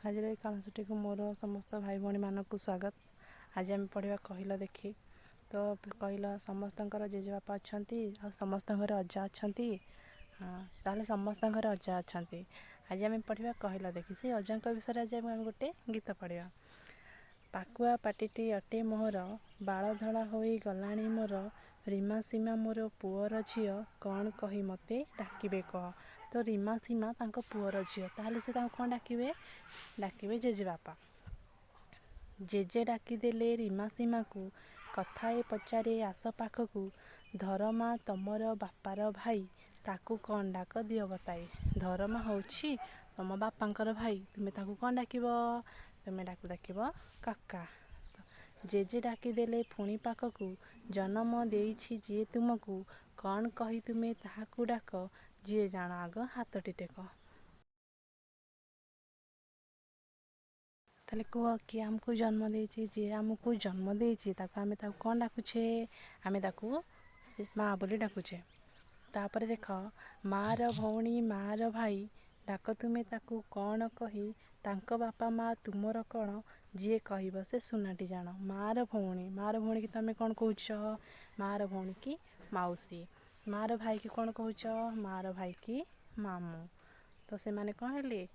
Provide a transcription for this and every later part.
आज कालांशटी को मोर समस्त भाई भौणी मानक स्वागत। आज आम पढ़ा कहल देखी। तो कहल समस्त जेजेबापा अच्छा आ समस्त अजा अच्छा। हाँ ताहले समस्त अजा अच्छा। आज आम पढ़ा कहल देखी से अजा विषय आज आम गोटे गीत पढ़ा। पाकुआ पाटिटी अटे मोहर बाल धड़ा हो गलाणी मोर रीमा सीमा मोर पुअर झील कौन कही मते डाकिबे कह। तो रीमा सीमा तांको पुअर झील ताहले से कौन डाकिबे जेजेबापा। जेजे डाकिदेले रीमा सीमा को कथाए पचारे आस पाखकू धरमा तमर बापार भाई ताकू कौन डाक दियो बताई। धरमा होछि तम बापांकर भाई तुमे ताकू कौन डाकिब तुमे डाकिब काका। जेजे डाकिदेले पुणी पाखकू जन्म देइछि जिए तुमको कौन कही तुमे ताहाकू डाक जिए जान आग हाथटी टेक। ताले कह किए आमको जन्म देइछि जी आमको जन्म देइछि ताको आमे ताको कौन डाकुछे आमे ताको माँ बोली डाकुछे। तापर देख मार भौणी मार भाई डाक तुमे ताकू कौन कही तांको बापा माँ तुमर कौन जी कहब से सुनाटी जान। मार भौणी की तुम कौन कहूछ मार भौणी की माउसी। मार भाई की कौन कहूछ मार भाई की मामू। तो से माने कौन हेले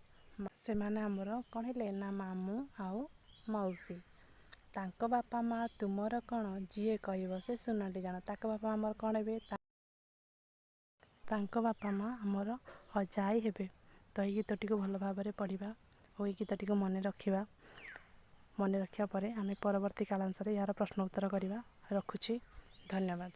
से माने हमर कौन हेले ना मामू आउ मौसी। तांको बापा माँ तुमर कौन जी कहब से सुनाटी जान। ताको बापा हमर कौन हेबे तांको बापा माँ हमर अजाई हेबे। तो ये गीतटी को भल भाव पढ़ा और ये गीतटी को मन रखा पर आम परवर्ती कालांश यार प्रश्न उत्तर करवा। रखुची धन्यवाद।